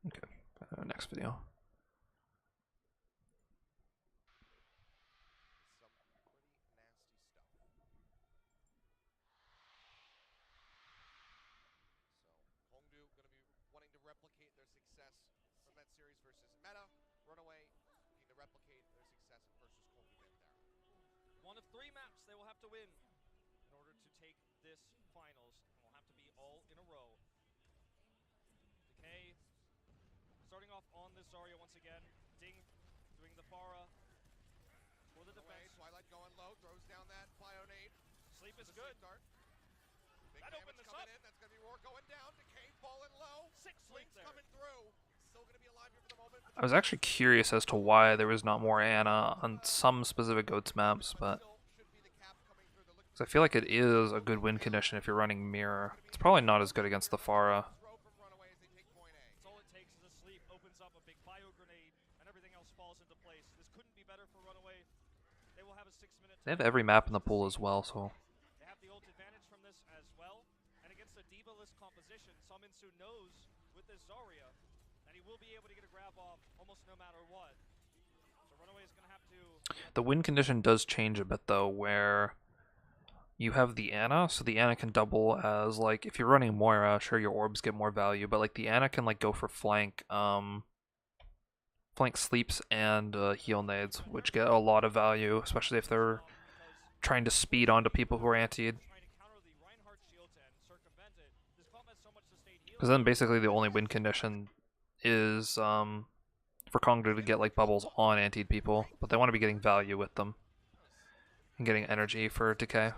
Okay, next video. Kongdoo going to be wanting to replicate their success from that series versus Meta. Runaway looking to replicate their success versus Kongdoo Panthera. One of 3 maps they will have to win in order to take this finals, and will have to be all in a row. Decay starting off on this Zarya once again. Ding doing the Pharah for the defense. Twilight going low, throws down that Bionade. Sleep is good. Big That opened this coming up. in. That's going to be Roar going down. Decay falling low. 6 sleep there. Coming through. Still going to be alive here for the moment. I was actually curious as to why there was not more Ana on some specific GOATS maps, but because I feel like it is a good win condition if you're running Mirror. It's probably not as good against the Pharah. All it takes is a sleep, opens up a big bio grenade, and everything else falls into place. This couldn't be better for Runaway. They will have a 6-minute. They have every map in the pool as well, so. They have the ult advantage from this as well. And against a D.Va-less composition, Suminsu knows with this Zarya that he will be able to get a grab off almost no matter what. So Runaway is going to have to. The win condition does change a bit though, where you have the Ana, so the Ana can double as, like, if you're running Moira, sure, your orbs get more value, but like the Ana can like go for flank sleeps and heal nades, which get a lot of value, especially if they're trying to speed onto people who are antied. Because then basically the only win condition is for Kongdoo to get like bubbles on antied people, but they want to be getting value with them and getting energy for Decay.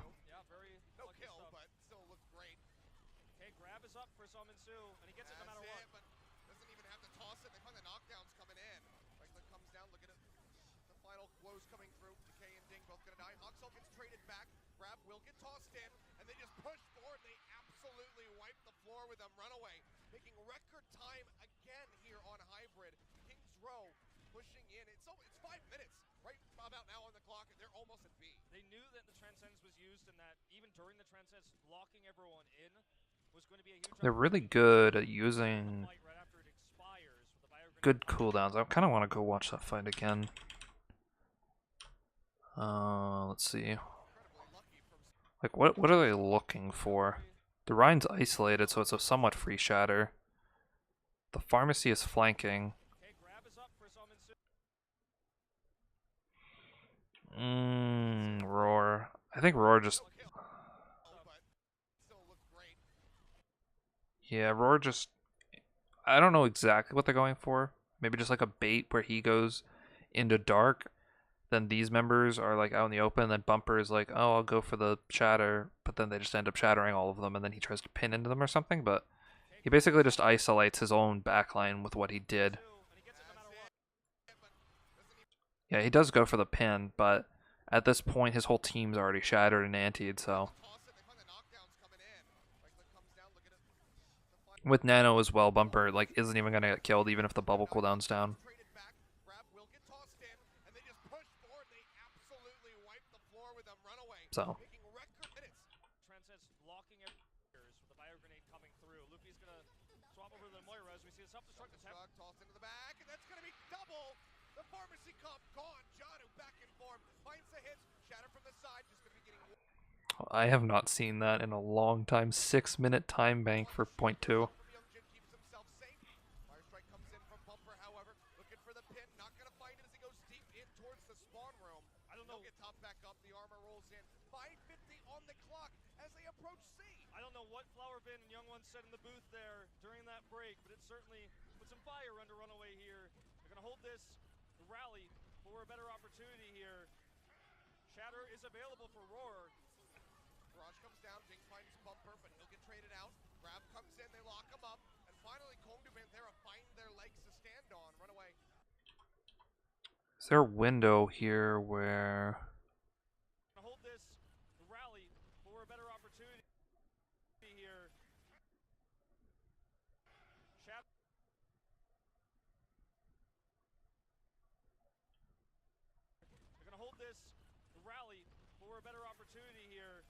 Coming through, Decay and Ding both gonna die. Hoxel gets traded back. Grab will get tossed in, and they just push forward. They absolutely wipe the floor with them. Runaway making record time again here on Hybrid. King's Row pushing in. It's 5 minutes right about now on the clock, and they're almost at B. They knew that the Transcendence was used, and that even during the Transcendence, locking everyone in was going to be a huge. They're really good at using good cooldowns. I kind of want to go watch that fight again. Let's see. Like, what are they looking for? The Rhine's isolated, so it's a somewhat free shatter. The pharmacy is flanking. Roar. I think Roar just... Yeah, Roar just... I don't know exactly what they're going for. Maybe just like a bait where he goes into dark. Then these members are like out in the open, then Bumper is like, oh, I'll go for the shatter, but then they just end up shattering all of them, and then he tries to pin into them or something, but he basically just isolates his own backline with what he did. Yeah, he does go for the pin, but at this point his whole team's already shattered and antied, so. With Nano as well, Bumper like isn't even gonna get killed even if the bubble cooldown's down. So. Transcendence blocking with the bio grenade coming through. Luffy's gonna swap over to the Moira as we see the self-destruct attempt. Tossed into the back, and that's gonna be double. The pharmacy comp gone. Janu back in form. Finds the hits. Shatter from the side. Just gonna be getting. I have not seen that in a long time. 6-minute time bank for point 2. I don't know what Flowerbin and Young One said in the booth there during that break, but it certainly put some fire under Runaway here. They're going to hold this rally for a better opportunity here. Shatter is available for Roar. Barrage comes down, Ding finds Bumper, but he'll get traded out. Grab comes in, they lock him up, and finally Kongdoo Panthera find their legs to stand on. Runaway. Is there a window here where... Hold this rally for a better opportunity here. They're going to hold this rally for a better opportunity here.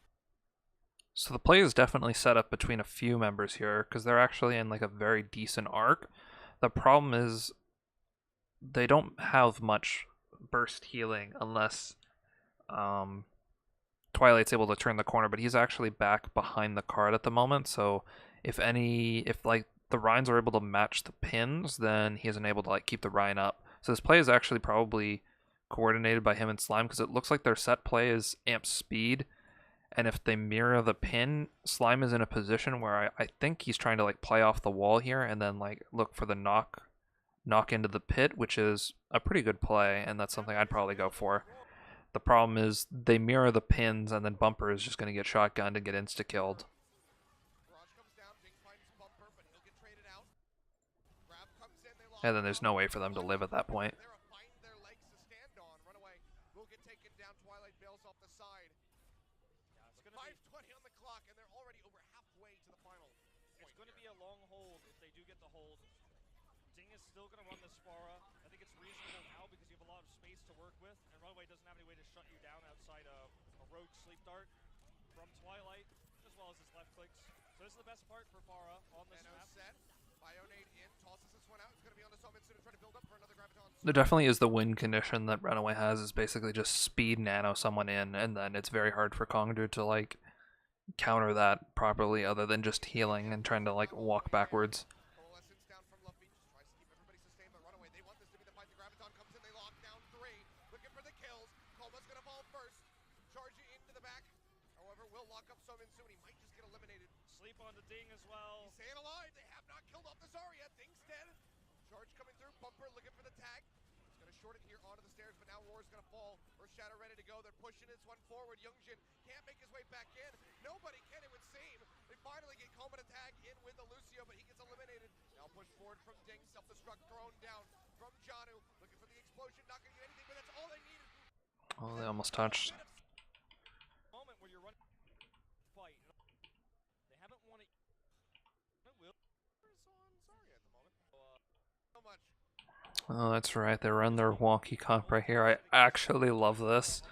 So the play is definitely set up between a few members here because they're actually in like a very decent arc. The problem is they don't have much burst healing unless Twilight's able to turn the corner, but he's actually back behind the card at the moment. So if like the Rhines are able to match the pins, then he isn't able to like keep the Rhine up. So this play is actually probably coordinated by him and Slime because it looks like their set play is amp speed. And if they mirror the pin, Slime is in a position where I think he's trying to like play off the wall here and then like look for the knock into the pit, which is a pretty good play, and that's something I'd probably go for. The problem is they mirror the pins, and then Bumper is just going to get shotgunned and get insta-killed. And then there's no way for them to live at that point. Still going to run this Spara. I think it's reasonable now because you have a lot of space to work with, and Runaway doesn't have any way to shut you down outside of a rogue sleep dart from Twilight, as well as his left clicks. So this is the best part for Farah on this map. Set. Bionade in, tosses this one out. It's going to be on the summit soon to try to build up for another Graviton. There definitely is the win condition that Runaway has, is basically just speed nano someone in, and then it's very hard for Kongdoo to like counter that properly other than just healing and trying to like walk backwards. Ding as well. He's staying alive. They have not killed off the Zarya. Ding's dead. Charge coming through. Bumper looking for the tag. He's going to short it here onto the stairs, but now Roar's going to fall. Earth Shatter ready to go. They're pushing this one forward. Youngjin can't make his way back in. Nobody can, it would seem. They finally get Koma to tag in with the Lucio, but he gets eliminated. Now push forward from Ding. Self-destruct thrown down from Janu. Looking for the explosion. Not going to get anything, but that's all they needed. Oh, they almost touched. Moment where you're running fight. They haven't won it. Oh, that's right. They run their wonky comp right here. I actually love this.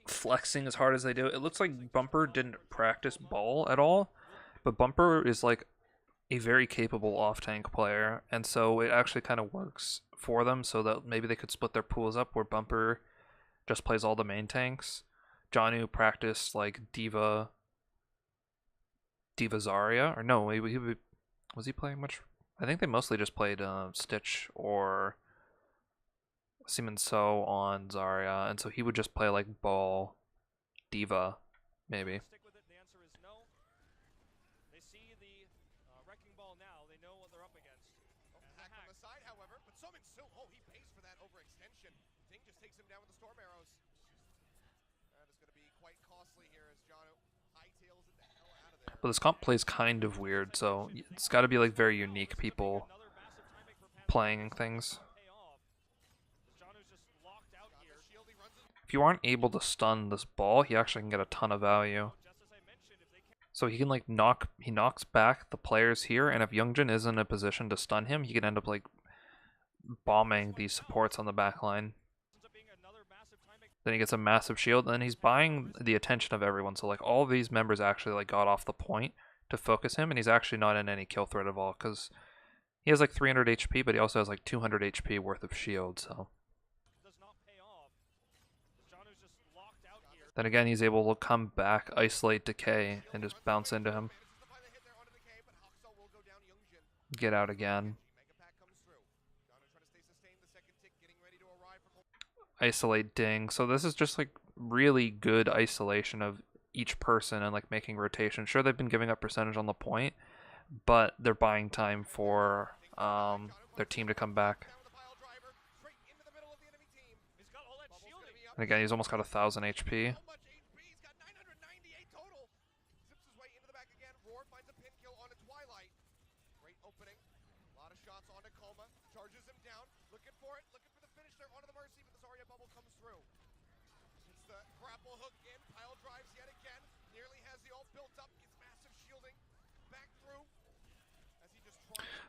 Flexing as hard as they do. It looks like Bumper didn't practice ball at all, but Bumper is like a very capable off-tank player, and so it actually kind of works for them so that maybe they could split their pools up where Bumper just plays all the main tanks. Janu practiced like Diva Zarya, or no, was he playing much? I think they mostly just played Stitch or Seaman So on Zarya, and so he would just play like Ball, Diva, maybe. Stick with it. The answer is no. They see the wrecking ball now. They know what they're up against. Hack on the side, however, but Summon So, he pays for that overextension. Ding just takes him down with the storm arrows. That is going to be quite costly here as Janu hightails it the hell out of there. But this comp plays kind of weird, so it's got to be like very unique people playing things. If you aren't able to stun this ball, he actually can get a ton of value. So he can like he knocks back the players here, and if Youngjin isn't in a position to stun him, he can end up like bombing these supports on the back line. Then he gets a massive shield, and then he's buying the attention of everyone. So like all of these members actually like got off the point to focus him, and he's actually not in any kill threat at all because he has like 300 HP, but he also has like 200 HP worth of shield. So then again, he's able to come back, isolate Decay, and just bounce into him. Get out again. Isolate Ding. So this is just like really good isolation of each person and like making rotation. Sure, they've been giving up percentage on the point, but they're buying time for their team to come back. And again, he's almost got 1,000 HP.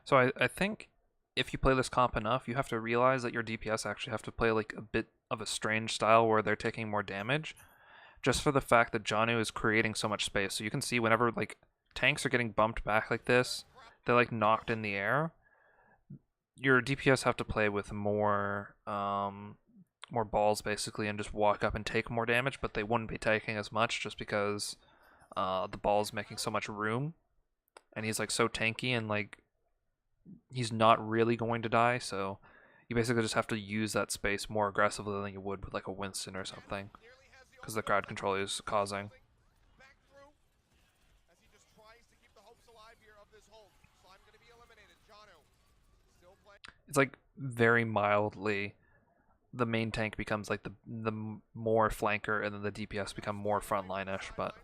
So I think if you play this comp enough, you have to realize that your DPS actually have to play like a bit of a strange style where they're taking more damage, just for the fact that Janu is creating so much space. So you can see whenever like tanks are getting bumped back like this, they're like knocked in the air. Your DPS have to play with more more balls basically and just walk up and take more damage, but they wouldn't be taking as much just because the ball's making so much room, and he's like so tanky and like he's not really going to die, so you basically just have to use that space more aggressively than you would with like a Winston or something, because the crowd control is causing. Back through as he just tries to keep the hopes alive here of this hold. Slime going to be eliminated. Janu still playing. It's like very mildly the main tank becomes like the more flanker, and then the DPS become more frontline-ish, but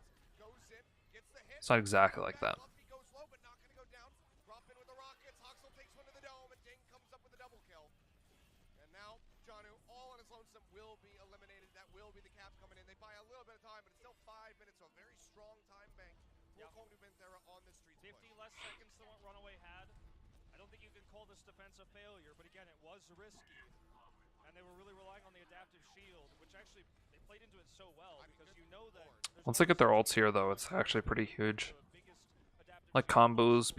it's not exactly like that. Luffy goes low, but not going to go down. Drop in with the rockets. Hoxel takes one to the dome, and Ding comes up with a double kill. And now Janu, all on his lonesome, will be eliminated. That will be the cap coming in. They buy a little bit of time, but it's still 5 minutes, so a very strong time bank for Kongdoo Panthera on the streets. 50 less seconds than what Runaway had. I don't think you can call this defense a failure, but again, it was risky. And they were really relying on the adaptive shield, which actually they played into it so well, because you know that Once they get their ults here, though, it's actually pretty huge. Like combos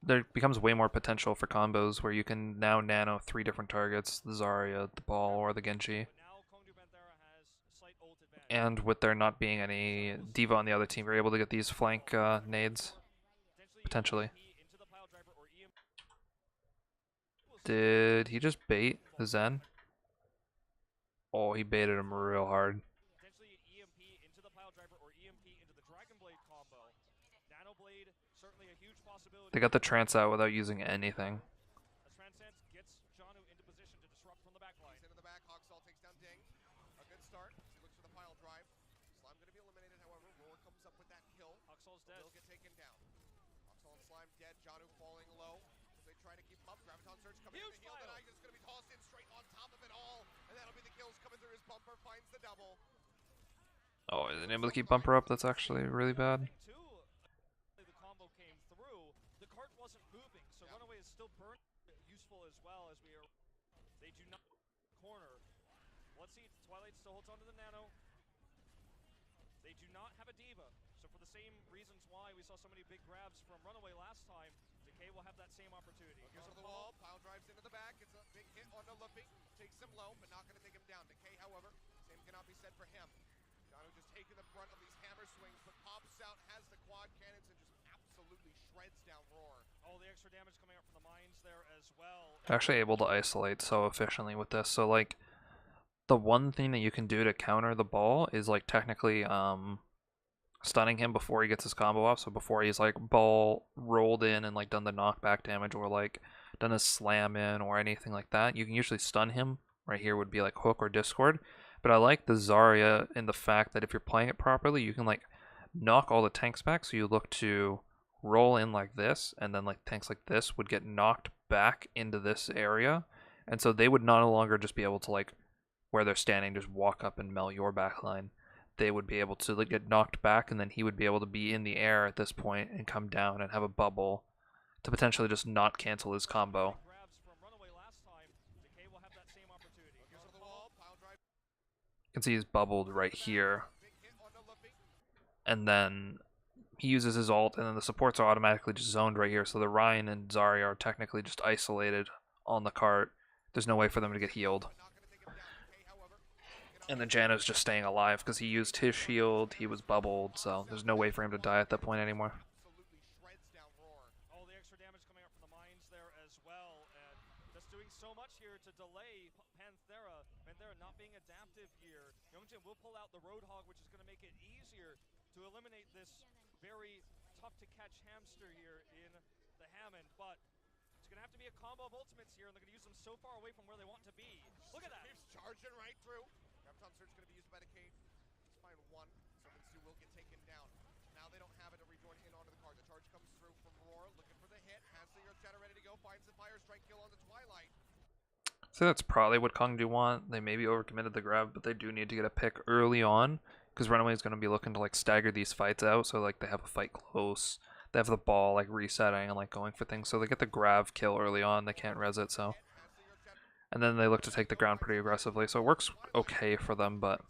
there becomes way more potential for combos where you can now nano 3 different targets: the Zarya, the Ball, or the Genji. And with there not being any D.Va on the other team, you're able to get these flank nades potentially. Did he just bait the Zen? Oh, he baited him real hard. Potentially EMP into the pile driver or EMP into the Dragon Blade combo. Nano Blade, certainly a huge possibility. They got the trance out without using anything. As Transcend gets Janu into position to disrupt from the back line. Into the back, Hoxall takes down Ding. A good start. He looks for the pile drive. Slime going to be eliminated, however. Roar comes up with that kill. Hoxall's dead. Will get taken down. Hoxall and Slime dead. Janu falling low as they try to keep him up. Graviton Surge coming in. The heal deny is going to be tossed in straight on top of it all. And that'll be the kills coming through his bumper. Finds the double. Oh, isn't able to keep bumper up? That's actually really bad. The combo came through. The cart wasn't moving, so Runaway is still burning. Useful as well as we are. They do not corner. Let's see. Twilight still holds onto the nano. They do not have a D.Va, so for the same reasons why we saw so many big grabs from Runaway last time, Decay will have that same opportunity. Here's the wall. Pile drives into the back. It's a big hit onto Luffy. Takes him low, but not going to take him down. Decay, however, same cannot be said for him. Janu just taking the brunt of these hammer swings, but pops out, has the quad cannons, and just absolutely shreds down Roar. Oh, the extra damage coming out from the mines there as well. They're actually able to isolate so efficiently with this. So like the one thing that you can do to counter the Ball is like technically stunning him before he gets his combo off. So before he's like Ball rolled in and like done the knockback damage or like done a slam in or anything like that, you can usually stun him. Right here would be like Hook or Discord. But I like the Zarya in the fact that if you're playing it properly, you can like knock all the tanks back. So you look to roll in like this, and then like tanks like this would get knocked back into this area. And so they would no longer just be able to like, where they're standing, just walk up and melt your backline. They would be able to like get knocked back, and then he would be able to be in the air at this point and come down and have a bubble to potentially just not cancel his combo. You can see he's bubbled right here. And then he uses his ult, and then the supports are automatically just zoned right here. So the Ryan and Zarya are technically just isolated on the cart. There's no way for them to get healed. And then Jano's just staying alive because he used his shield, he was bubbled, so there's no way for him to die at that point anymore. All the extra damage coming out from the mines there as well, and just doing so much here to delay Panthera. Panthera not being adaptive here. Youngjin will pull out the Roadhog, which is going to make it easier to eliminate this very tough to catch hamster here in the Hammond, but it's going to have to be a combo of ultimates here, and they're going to use them so far away from where they want to be. Look at that! Keeps charging right through. Graviton Surge going to be used by the Cave. He's find one, so Minsu will get taken down. Now they don't have it to rejoin in onto the card. The charge comes through from Roar, looking for the hit. Has the Earth Shatter ready to go. Finds the Fire Strike kill on the Twilight. So that's probably what Kongdoo want. They maybe overcommitted the grab, but they do need to get a pick early on, because Runaway is going to be looking to like stagger these fights out. So like they have a fight close, they have the Ball like resetting and like going for things. So they get the grab kill early on. They can't res it, so. And then they look to take the ground pretty aggressively. So it works okay for them, but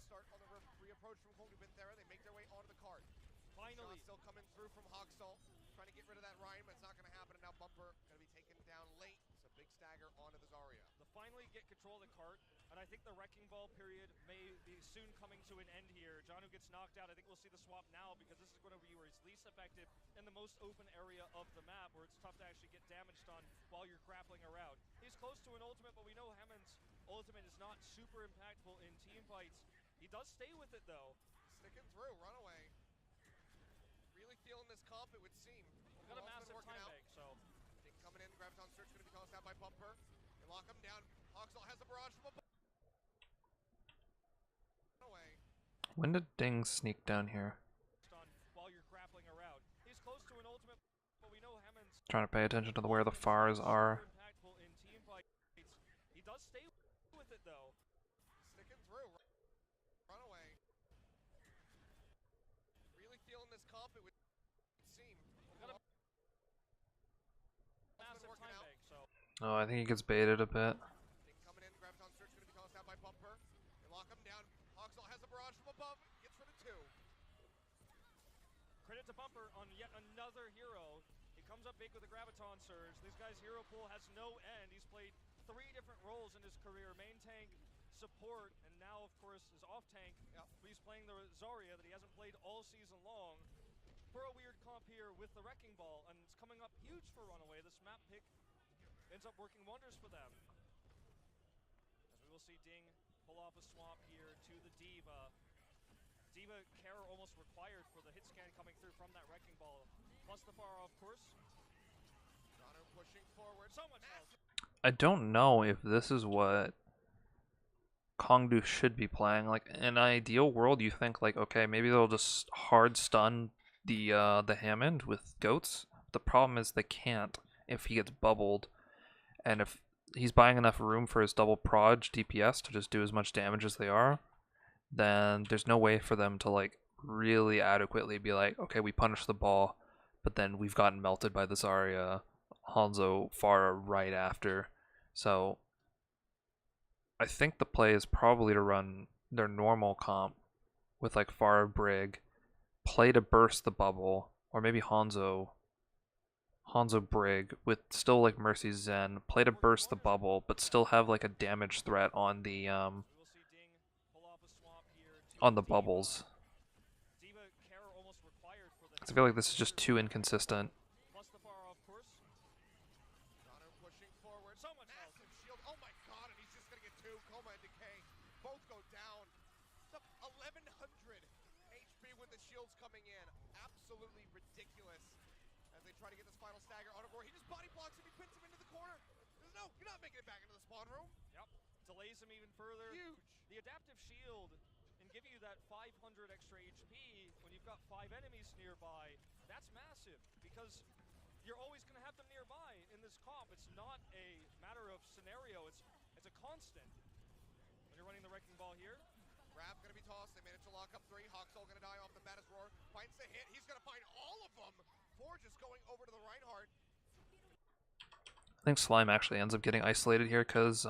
Bumper going to be taken down late. So big stagger onto the Zarya. They finally get control of the cart, and I think the wrecking ball period may be soon coming to an end here. John who gets knocked out. I think we'll see the swap now because this is going to be where he's least effective in the most open area of the map, where it's tough to actually get damage done while you're grappling around. He's close to an ultimate, but we know Hammond's ultimate is not super impactful in team fights. He does stay with it though. Sticking through, Runaway. Really feeling this comp, it would seem. He's got a massive time bank, so. Ding coming in, Graviton Search going to be tossed out by Bumper. They lock him down. Hoxel has a barrage from above. Runaway. When did Ding sneak down here? While you're grappling around. He's close to an ultimate, but we know Hammond's Trying to pay attention to where the fars are. impactful in team fights. He does stay with it though. Sticking through. Runaway. Really feeling this comp, it would seem. He's got a massive time bank, so. Oh, I think he gets baited a bit. Ding coming in, Graviton Search going to be tossed out by Bumper. They lock him down. Hoxel has a barrage from above. Gets rid of two. Credit to Bumper on yet another hero. He comes up big with a Graviton Surge. This guy's hero pool has no end. He's played 3 different roles in his career. Main tank, support, and now of course is off tank. Yep. He's playing the Zarya that he hasn't played all season long. For a weird comp here with the Wrecking Ball, and it's coming up huge for Runaway. This map pick ends up working wonders for them. As we will see Ding pull off a swap here to the Diva. Diva care almost required for the hit scan coming through from that Wrecking Ball. Plus the far, of course. Jono pushing forward. So much health. I don't know if this is what Kongdoo should be playing. Like, in an ideal world, you think, like, okay, maybe they'll just hard stun the Hammond with goats. The problem is they can't if he gets bubbled. And if he's buying enough room for his double proj DPS to just do as much damage as they are, then there's no way for them to, like, really adequately be like, okay, we punish the ball, but then we've gotten melted by the Zarya, Hanzo Pharah right after. So I think the play is probably to run their normal comp with, like, Pharah Brig, play to burst the bubble, or maybe Hanzo Brig with still, like, Mercy Zen, play to burst the bubble, but still have, like, a damage threat on the bubbles. I feel like this is just too inconsistent. Plus the far, of course. Jono pushing forward. So much massive shield. Oh my god, and he's just gonna get 2. Coma and Decay both go down. The 1100 HP with the shields coming in. Absolutely ridiculous. As they try to get this final stagger on board. He just body blocks him, he pins him into the corner. No, you're not making it back into the spawn room. Yep. Delays him even further. Huge. The adaptive shield and giving you that 500 extra HP when you've got 5 enemies nearby, that's massive because you're always going to have them nearby in this comp. It's not a matter of scenario, it's a constant. When you're running the Wrecking Ball here, Grab gonna be tossed. They managed to lock up 3. Hoxel gonna die off the Baddest Roar. Finds the hit. He's gonna find all of them. 4 just going over to the Reinhardt. I think Slime actually ends up getting isolated here because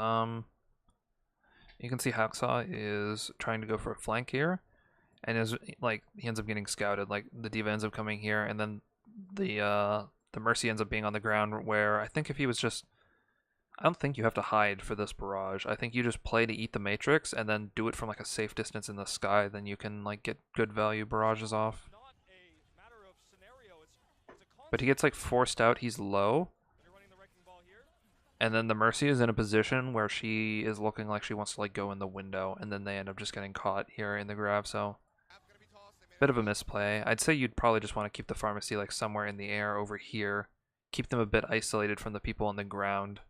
you can see Hacksaw is trying to go for a flank here, and is like he ends up getting scouted. Like the Diva ends up coming here, and then the Mercy ends up being on the ground. Where I think if he was just, I don't think you have to hide for this barrage. I think you just play to eat the Matrix and then do it from, like, a safe distance in the sky. Then you can, like, get good value barrages off. not a matter of scenario, it's a constant. But he gets, like, forced out. He's low. When you're running the Wrecking Ball here, And then the Mercy is in a position where she is looking like she wants to, like, go in the window, and then they end up just getting caught here in the grab. So Grab gonna be tossed. They managed bit of a misplay. I'd say you'd probably just want to keep the pharmacy, like, somewhere in the air over here. Keep them a bit isolated from the people on the ground,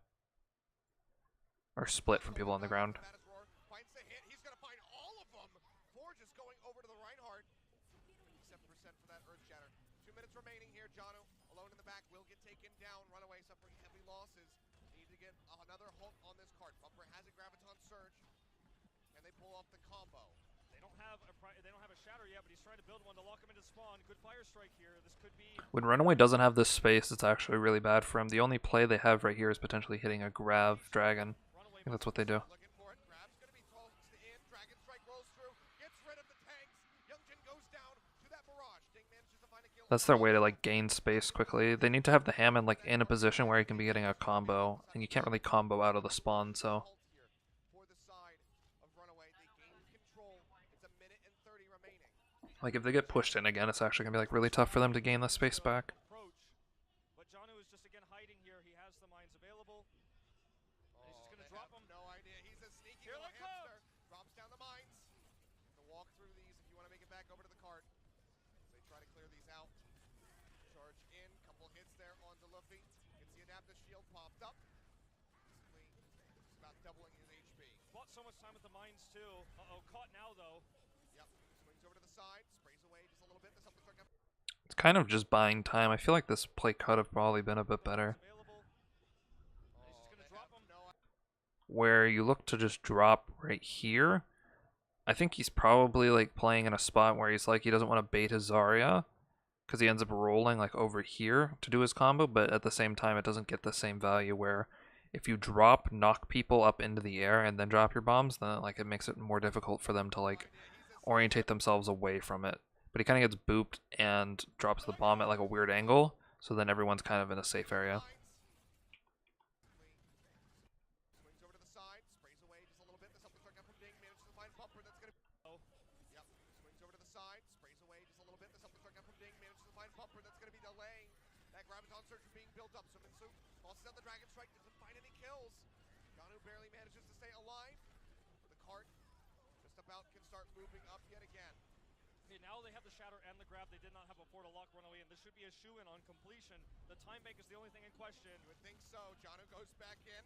or split from people on the ground. Baddest Roar. Finds the hit. He's gonna find all of them. 4 just going over to the Reinhardt. 87% for that Earth Shatter. 2 minutes remaining here. Jono alone in the back will get taken down. Runaway suffering heavy losses. Need to get another hook on this card. Bumper has a Graviton Surge, and they pull off the combo. they don't have a shatter yet, but he's trying to build one to lock him into spawn. Good fire strike here. This could be When Runaway doesn't have this space, it's actually really bad for him. The only play they have right here is potentially hitting a Grav Dragon. Runaway. I think that's what they do. Looking for it. Grab's gonna be tossed in. Dragon Strike rolls through. Gets rid of the tanks. Youngjin goes down to that barrage. Ding manages to find a kill That's their way to like gain space quickly. They need to have the Hammond like in a position where he can be getting a combo, and you can't really combo out of the spawn, so. For the side of Runaway, they gain control. It's a minute and 30 remaining. Like if they get pushed in again, it's actually gonna be like really tough for them to gain the space back. Approach. But Janu is just again hiding here. He has the mines available. And he's just gonna drop them. No idea. He's a sneaky Here little they hamster. come. Drops down the mines. To walk through these if you want to make it back over to the cart. As they try to clear these out. Charge in. Couple hits there onto Luffy. You can see Adaptive Shield popped up. Basically, just about doubling his HP. Bought so much time at the mines too. Uh-oh, caught now though. Yep. Swings over to the side. Sprays away just a little bit. There's something starting up. It's kind of just buying time. I feel like this play could have probably been a bit better. Available. And he's just gonna drop them. Where you look to just drop right here. I think he's probably like playing in a spot where he's like he doesn't want to bait his Zarya, because he ends up rolling like over here to do his combo, but at the same time it doesn't get the same value where if you drop, knock people up into the air and then drop your bombs, then like it makes it more difficult for them to like orientate themselves away from it. But he kind of gets booped and drops the bomb at like a weird angle, so then everyone's kind of in a safe area. Swings over to the side, sprays away just a little bit. There's something starting up from Ding. Manages to find Bumper. That's gonna. Yep. Swings over to the side, sprays away just a little bit. There's something starting up from Ding. Manages to find Bumper. That's gonna be delaying that Graviton Surge from being built up. So Minsu tosses out the Dragon Strike. Doesn't find any kills. Kongdoo barely manages to stay alive. The cart just about can start moving up yet again. Okay, now they have the shatter and the grab they did not have before to lock Runaway, and this should be a shoe-in on completion. The time bank is the only thing in question. You would think so. Janu goes back in.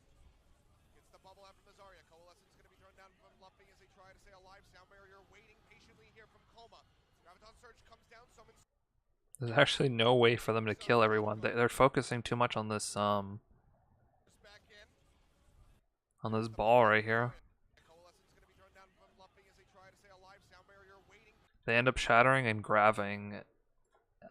Gets the bubble out from the Zarya. Coalescence is going to be thrown down from Luffy as they try to stay alive. Sound barrier waiting patiently here from Coma. Graviton Surge comes down. Summons. There's actually no way for them to kill everyone. They're focusing too much on this Back in. ball right here. Coalescence is going to be thrown down from Luffy as they try to stay alive. Sound barrier waiting. They end up shattering and grabbing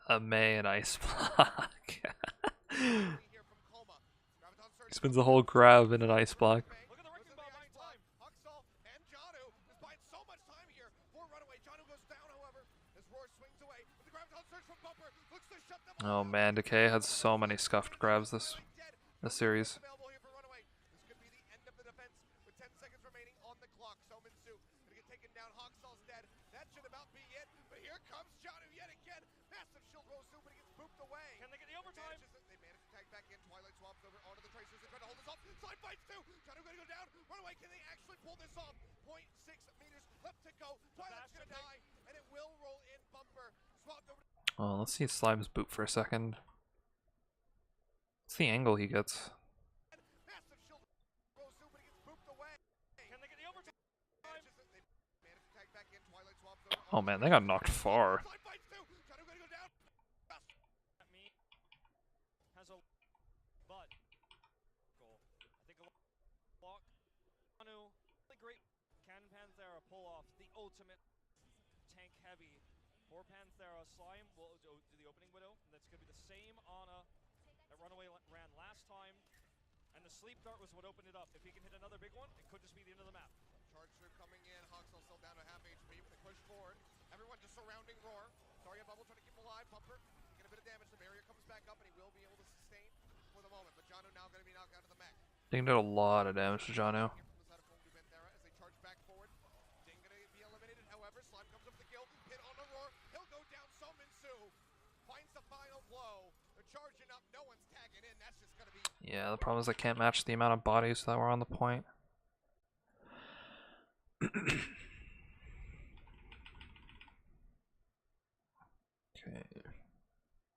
a May and Ice Block. Here from Coma. Graviton Surge. He spends the whole grab in an Ice Block. Look at the wrecking ball buying time. Huxall and Janu is buying so much time here for Runaway. Janu goes down, however, as Roar swings away. With the Graviton Surge from Bumper. Looks to shut them Oh man, Decay had so many scuffed grabs this series. Available here for Runaway. This could be the end of the defense with 10 seconds remaining on the clock. So Minsu gonna get taken down. Huxall's dead. That should about be it. But here comes Janu yet again. Massive shield rolls through, but he gets booped away. Can they get the overtime? They manage to tag back in. Twilight swaps over onto the Tracers. They try to hold this off. Slide fights too. Janu gonna go down. Runaway, can they actually pull this off? 0.6 meters left to go. Twilight's gonna die, and it will roll in. Bumper swapped over. Oh, let's see Slime's boot for a second. What's the angle he gets? Massive shield rolls through, but he gets booped away. Can they get the overtime? They manage to tag back in. Twilight swaps over. Oh man, they got knocked far. Slide fights too. Janu gonna go down. At me has a but goal. I think a block. Janu, really great. Can Panthera pull off the ultimate tank heavy for Panthera? Slime will do the opening widow. That's gonna be the same Ana that Runaway ran last time. And the sleep dart was what opened it up. If he can hit another big one, it could just be the end of the map. Charge through coming in. Huxall still down to half HP, but they push forward. Everyone just surrounding Roar. Zarya Bubble trying to keep him alive. Bumper taking a bit of damage. The barrier comes back up, and he will be able to sustain for the moment. But Janu now going to be knocked out of the mech. Ding did a lot of damage to Janu. Here from the side of Kongdoo Panthera as they charge back forward. Ding going to be eliminated. However, Slime comes up with the kill. Hit on the Roar. He'll go down. So Minsu finds the final blow. They're charging up. No one's tagging in. That's just going to be. Yeah, the problem is I can't match the amount of bodies that were on the point. Okay.